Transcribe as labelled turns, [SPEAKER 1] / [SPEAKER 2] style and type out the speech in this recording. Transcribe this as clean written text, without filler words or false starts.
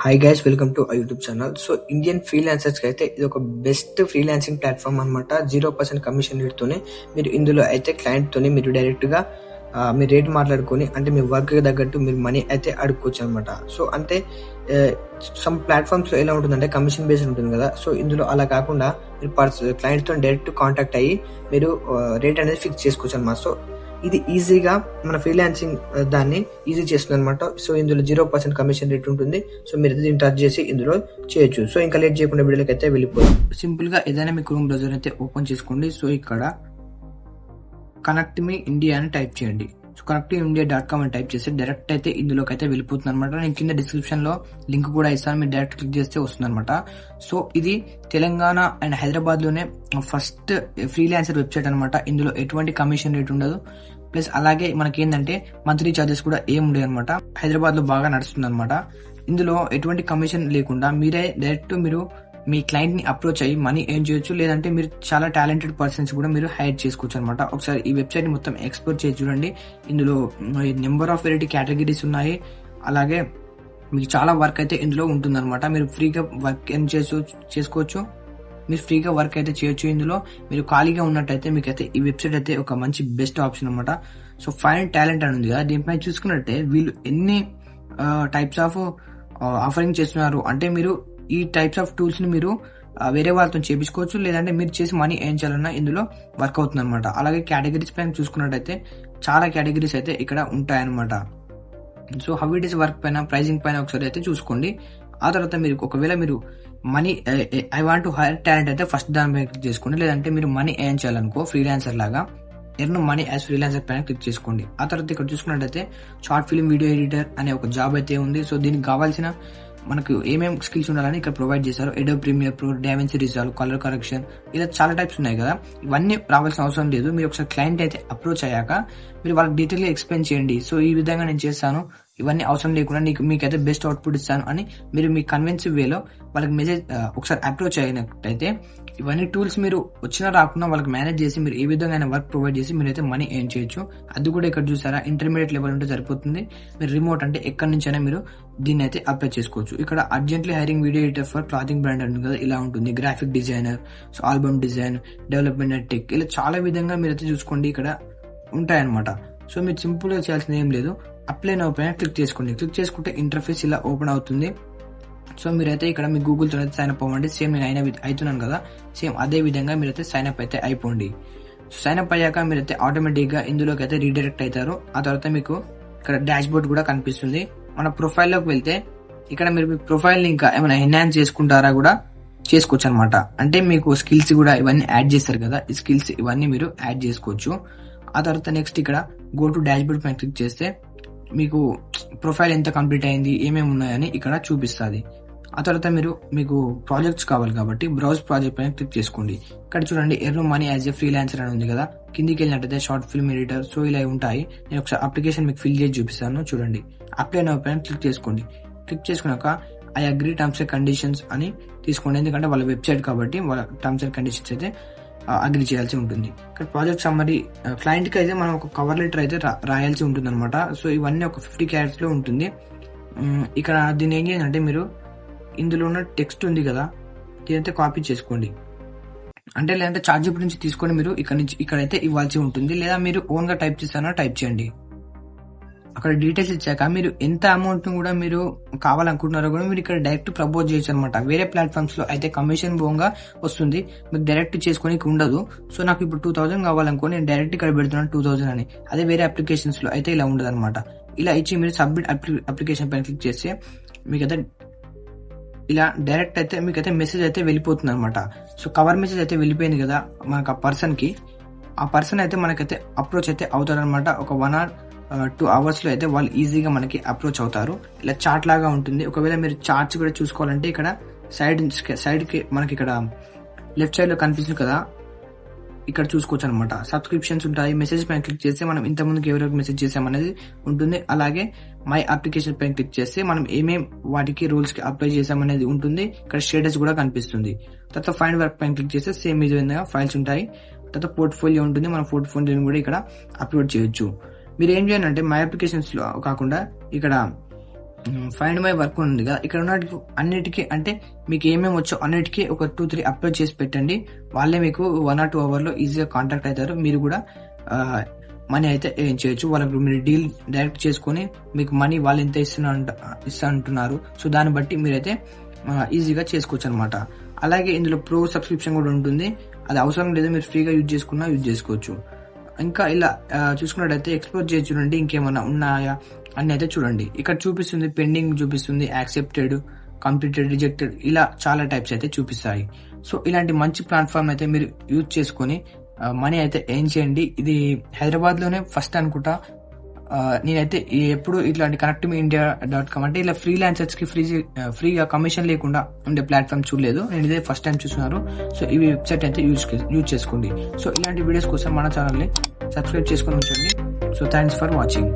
[SPEAKER 1] Hi guys, welcome to YouTube channel. So Indian freelancers కి అయితే ఇది ఒక బెస్ట్ ఫ్రీలాన్సింగ్ ప్లాట్ఫామ్ అనమాట. 0% కమిషన్ రేట్ తోనే మీరు ఇందులో అయితే క్లయింట్ తోని మీరు డైరెక్ట్ గా మీ రేట్ మాట్లాడుకొని, అంటే మీ వర్క్ తగ్గట్టు మీరు మనీ అయితే అడుక్కోవచ్చు అనమాట. సో అంటే సమ్ ప్లాట్ఫామ్స్ లో ఎలా ఉంటుందంటే కమిషన్ బేస్డ్ ఉంటుంది కదా. సో ఇందులో అలా కాకుండా మీరు క్లయింట్ తో డైరెక్ట్ కాంటాక్ట్ అయ్యి మీరు రేట్ అనేది ఫిక్స్ చేసుకోవచ్చు అనమాట. సో ఇది ఈజీగా మన ఫ్రీలాన్సింగ్ దాన్ని ఈజీ చేస్తుంది అనమాట. సో ఇందులో 0% కమిషన్ రేట్ ఉంటుంది. సో మీరు దీన్ని టచ్ చేసి ఇందులో చేయొచ్చు. సో ఇంకా లేట్ చేయకుండా వీడియోకి అయితే వెళ్ళిపోయి సింపుల్ గా ఏదైనా మీ క్రోమ్ బ్రౌజర్ అయితే ఓపెన్ చేసుకోండి. సో ఇక్కడ కనెక్ట్ మీ ఇండియా అని టైప్ చేయండి. సో connectindia.com అని టైప్ చేస్తే డైరెక్ట్ అయితే ఇందులోకి అయితే వెళ్ళిపోతుంది అనమాట. నేను కింద డిస్క్రిప్షన్ లో లింక్ కూడా ఇస్తాను, మీరు డైరెక్ట్ క్లిక్ చేస్తే వస్తుంది అనమాట. సో ఇది తెలంగాణ అండ్ హైదరాబాద్ లోనే ఫస్ట్ ఫ్రీలాన్సర్ వెబ్సైట్ అనమాట. ఇందులో ఎటువంటి కమిషన్ రేట్ ఉండదు. ప్లస్ అలాగే మనకి ఏంటంటే మంత్లీ చార్జెస్ కూడా ఏం ఉండదు అనమాట. హైదరాబాద్ లో బాగా నడుస్తుంది అనమాట. ఇందులో ఎటువంటి కమిషన్ లేకుండా మీరే డైరెక్ట్ మీరు మీ క్లయింట్ ని అప్రోచ్ అయ్యి మనీ ఎర్న్ చేయొచ్చు. లేదంటే మీరు చాలా టాలెంటెడ్ పర్సన్స్ కూడా మీరు హైర్ చేసుకోవచ్చు అనమాట. ఒకసారి ఈ వెబ్సైట్ ని మొత్తం ఎక్స్ప్లోర్ చేసి చూడండి. ఇందులో నెంబర్ ఆఫ్ వెరైటీ కేటగిరీస్ ఉన్నాయి. అలాగే మీకు చాలా వర్క్ అయితే ఇందులో ఉంటుంది అనమాట. మీరు ఫ్రీగా వర్క్ ఎర్న్ చేసుకోవచ్చు. మీరు ఫ్రీగా వర్క్ అయితే చేయొచ్చు. ఇందులో మీరు ఖాళీగా ఉన్నట్టయితే మీకైతే ఈ వెబ్సైట్ అయితే ఒక మంచి బెస్ట్ ఆప్షన్ అనమాట. సో ఫైండ్ టాలెంట్ అని ఉంది కదా, దీనిపై చూసుకున్నట్టే వీళ్ళు ఎన్ని టైప్స్ ఆఫ్ ఆఫరింగ్ చేస్తున్నారు అంటే మీరు ఈ టైప్స్ ఆఫ్ టూల్స్ ని మీరు వేరే వాళ్ళతో చేపించుకోవచ్చు. లేదంటే మీరు చేసి మనీ ఏం చేయాలన్నా ఇందులో వర్క్ అవుతుంది అనమాట. అలాగే కేటగిరీస్ పైన చూసుకున్నట్టయితే చాలా కేటగిరీస్ అయితే ఇక్కడ ఉంటాయన్నమాట. So how it is work పైన, ప్రైజింగ్ పైన ఒకసారి అయితే చూసుకోండి. ఆ తర్వాత మీరు ఒకవేళ మీరు money I want to hire talent అయితే ఫస్ట్ దాని పైన క్లిక్ చేసుకోండి. లేదంటే మీరు మనీ ఏం చేయాలనుకో ఫ్రీలాన్సర్ లాగా ఎర్న్ మనీ యాజ్ ఫ్రీలాన్సర్ పైన క్లిక్ చేసుకోండి. ఆ తర్వాత ఇక్కడ చూసుకున్నట్టయితే షార్ట్ ఫిల్మ్ వీడియో ఎడిటర్ అనే ఒక జాబ్ అయితే ఉంది. సో దీనికి కావాల్సిన మనకు ఏమేమి స్కిల్స్ ఉండాలని ఇక్కడ ప్రొవైడ్ చేశారు. Adobe Premiere Pro, DaVinci Resolve, colour correction, ఇలా చాలా టైప్స్ ఉన్నాయి కదా. ఇవన్నీ రావాల్సిన అవసరం లేదు. మీరు ఒకసారి క్లయింట్ అయితే అప్రోచ్ అయ్యాక మీరు వాళ్ళకి డీటెయిల్ గా ఎక్స్ప్లెయిన్ చేయండి. సో ఈ విధంగా నేను చేస్తాను, ఇవన్నీ అవసరం లేకుండా మీకైతే బెస్ట్ అవుట్పుట్ ఇస్తాను అని మీరు మీ కన్విన్సివ్ వేలో వాళ్ళకి మెసేజ్ ఒకసారి అప్రోచ్ అయినట్టయితే ఇవన్నీ టూల్స్ మీరు వచ్చినా రాకుండా వాళ్ళకి మేనేజ్ చేసి మీరు ఏ విధంగా వర్క్ ప్రొవైడ్ చేసి మీరైతే మనీ ఎర్న్ చేయొచ్చు. అది కూడా ఇక్కడ చూసారా, ఇంటర్మీడియట్ లెవెల్ ఉంటే సరిపోతుంది. మీరు రిమోట్ అంటే ఎక్కడి నుంచైనా మీరు దీన్ని అయితే అప్లై చేసుకోవచ్చు. ఇక్కడ urgently hiring video editor for clothing brand ఉంటుంది కదా, ఇలా ఉంటుంది. Graphic designer, so album design, development and tech, ఇలా చాలా విధంగా మీరైతే చూసుకోండి ఇక్కడ ఉంటాయన్నమాట. సో మీరు సింపుల్ గా చేయాల్సింది ఏం లేదు, అప్లై నౌ పైన క్లిక్ చేసుకోండి. క్లిక్ చేసుకుంటే ఇంటర్ఫేస్ ఇలా ఓపెన్ అవుతుంది. సో మీరైతే ఇక్కడ మీ గూగుల్ తో అయితే సైన్ అప్ అవ్వండి. సేమ్ నేను అవుతున్నాను కదా, సేమ్ అదే విధంగా మీరైతే సైన్ అప్ అయితే అయిపోండి. సైన్ అప్ అయ్యాక మీరైతే ఆటోమేటిక్ గా ఇందులోకి అయితే రీడైరెక్ట్ అవుతారు. ఆ తర్వాత మీకు ఇక్కడ డాష్ బోర్డ్ కూడా కనిపిస్తుంది. మన ప్రొఫైల్ లోకి వెళ్తే ఇక్కడ మీరు మీ ప్రొఫైల్ ని ఇంకా ఏమైనా ఎన్హాన్స్ చేసుకుంటారా కూడా చేసుకోవచ్చు అనమాట. అంటే మీకు స్కిల్స్ కూడా ఇవన్నీ యాడ్ చేస్తారు కదా, ఈ స్కిల్స్ ఇవన్నీ మీరు యాడ్ చేసుకోవచ్చు. ఆ తర్వాత నెక్స్ట్ ఇక్కడ గో టు డాష్ బోర్డ్ పైన క్లిక్ చేస్తే మీకు ప్రొఫైల్ ఎంత కంప్లీట్ అయింది, ఏమేమి ఉన్నాయని ఇక్కడ చూపిస్తుంది. ఆ తర్వాత మీకు ప్రాజెక్ట్స్ కావాలి కాబట్టి బ్రౌజ్ ప్రాజెక్ట్ పైన క్లిక్ చేసుకోండి. ఇక్కడ చూడండి earn money as a freelancer అని ఉంది కదా, కిందికి వెళ్ళినట్టయితే షార్ట్ ఫిల్మ్ ఎడిటర్, సో ఇలా ఉంటాయి. నేను ఒకసారి అప్లికేషన్ మీకు ఫిల్ చేసి చూపిస్తాను చూడండి. అప్లై నౌ పైన క్లిక్ చేసుకోండి. క్లిక్ చేసుకున్నాక I agree terms and conditions అని తీసుకోండి. ఎందుకంటే వాళ్ళ వెబ్సైట్ కాబట్టి వాళ్ళ టర్మ్స్ అండ్ కండిషన్స్ అయితే అగ్రి చేయాల్సి ఉంటుంది. ఇక్కడ ప్రాజెక్ట్ సమ్మరీ, క్లయింట్ కి అయితే మనం ఒక కవర్ లెటర్ అయితే రాయాల్సి ఉంటుంది అనమాట. సో ఇవన్నీ ఒక 50 క్యారెక్టర్స్ లో ఉంటుంది. ఇక్కడ దీన్ని ఏం చేయాలంటే మీరు ఇందులో ఉన్న టెక్స్ట్ ఉంది కదా, దీనైతే కాపీ చేసుకోండి. అంటే లేదంటే చార్ట్ జీపీటీ నుంచి తీసుకొని మీరు ఇక్కడైతే ఇవ్వాల్సి ఉంటుంది. లేదా మీరు ఓన్ గా టైప్ చేస్తారో టైప్ చేయండి. అక్కడ డీటెయిల్స్ ఇచ్చాక మీరు ఎంత అమౌంట్ కూడా మీరు కావాలనుకుంటున్నారో కూడా మీరు ఇక్కడ డైరెక్ట్ ప్రపోజ్ చేయొచ్చు అనమాట. వేరే ప్లాట్ఫామ్స్ లో అయితే కమిషన్ బోంగా వస్తుంది, మీకు డైరెక్ట్ చేసుకొని ఉండదు. సో నాకు ఇప్పుడు 2000 కావాలనుకో, నేను డైరెక్ట్ ఇక్కడ పెడుతున్నాను 2000 అని. అదే వేరే అప్లికేషన్స్ లో అయితే ఇలా ఉండదు అనమాట. ఇలా ఇచ్చి మీరు సబ్మిట్ అప్లికేషన్ పైన క్లిక్ చేస్తే మీకైతే ఇలా డైరెక్ట్ అయితే మీకైతే మెసేజ్ అయితే వెళ్ళిపోతుంది అనమాట. సో కవర్ మెసేజ్ అయితే వెళ్ళిపోయింది కదా మనకు ఆ పర్సన్ కి. ఆ పర్సన్ అయితే మనకైతే అప్రోచ్ అయితే అవుతారు అనమాట. ఒక 1 or 2 hours లో అయితే వాళ్ళు ఈజీగా మనకి అప్రోచ్ అవుతారు. ఇలా చార్ట్ లాగా ఉంటుంది. ఒకవేళ మీరు చార్ట్స్ కూడా చూసుకోవాలంటే ఇక్కడ సైడ్ కి మనకి ఇక్కడ లెఫ్ట్ సైడ్ లో కనిపిస్తుంది కదా, ఇక్కడ చూసుకోవచ్చు అనమాట. సబ్స్క్రిప్షన్స్ ఉంటాయి. మెసేజ్ పైన క్లిక్ చేస్తే మనం ఇంత ముందుకు ఎవరికి మెసేజ్ చేసామనేది ఉంటుంది. అలాగే మై అప్లికేషన్ పైన క్లిక్ చేస్తే మనం ఏమేం వాటికి రూల్స్ కి అప్లై చేసామనేది ఉంటుంది. ఇక్కడ స్టేటస్ కూడా కనిపిస్తుంది. తర్వాత ఫైండ్ వర్క్ పైన క్లిక్ చేస్తే సేమ్ ఈ విధంగా ఫైల్స్ ఉంటాయి. తర్వాత పోర్ట్ఫోలియో ఉంటుంది. మన పోర్ట్ఫోలియోని కూడా ఇక్కడ అప్లోడ్ చేయొచ్చు. మీరు ఏం చేయాలంటే మై అప్లికేషన్స్ లో కాకుండా ఇక్కడ ఫైండ్ మై వర్క్ ఉంది కదా, ఇక్కడ ఉన్న అన్నిటికీ అంటే మీకు ఏమేమి వచ్చో అన్నిటికీ ఒక 2-3 అప్లోడ్ చేసి పెట్టండి. వాళ్ళే మీకు 1 or 2 అవర్లో ఈజీగా కాంటాక్ట్ అవుతారు. మీరు కూడా మనీ అయితే ఏం చేయొచ్చు. వాళ్ళకు మీరు డీల్ డైరెక్ట్ చేసుకొని మీకు మనీ వాళ్ళు ఎంత ఇస్తా అంటున్నారు, సో దాన్ని బట్టి మీరైతే ఈజీగా చేసుకోవచ్చు అనమాట. అలాగే ఇందులో ప్రో సబ్స్క్రిప్షన్ కూడా ఉంటుంది. అది అవసరం లేదు, మీరు ఫ్రీగా యూజ్ చేసుకోవచ్చు. ఇంకా ఇలా చూసుకున్నట్టయితే ఎక్స్ప్లోర్ చేసి చూడండి ఇంకేమైనా ఉన్నాయా అని అయితే చూడండి. ఇక్కడ చూపిస్తుంది పెండింగ్ చూపిస్తుంది, యాక్సెప్టెడ్, కంప్లీటెడ్, రిజెక్టెడ్, ఇలా చాలా టైప్స్ అయితే చూపిస్తాయి. సో ఇలాంటి మంచి ప్లాట్ఫామ్ అయితే మీరు యూజ్ చేసుకొని మనీ అయితే ఏం చేయండి. ఇది హైదరాబాద్ లోనే ఫస్ట్ అనుకుంటా. నేనైతే ఎప్పుడు ఇట్లాంటి connectmeindia.com అంటే ఇలా ఫ్రీలాన్సర్స్ కి ఫ్రీగా కమిషన్ లేకుండా ఉండే ప్లాట్ఫామ్ చూడలేదు. నేను ఇదే ఫస్ట్ టైం చూస్తున్నారు. సో ఈ వెబ్సైట్ అయితే యూజ్ చేసుకోండి. సో ఇలాంటి వీడియోస్ కోసం మన ఛానల్ ని సబ్స్క్రైబ్ చేసుకొని ఉంచండి. So thanks for watching.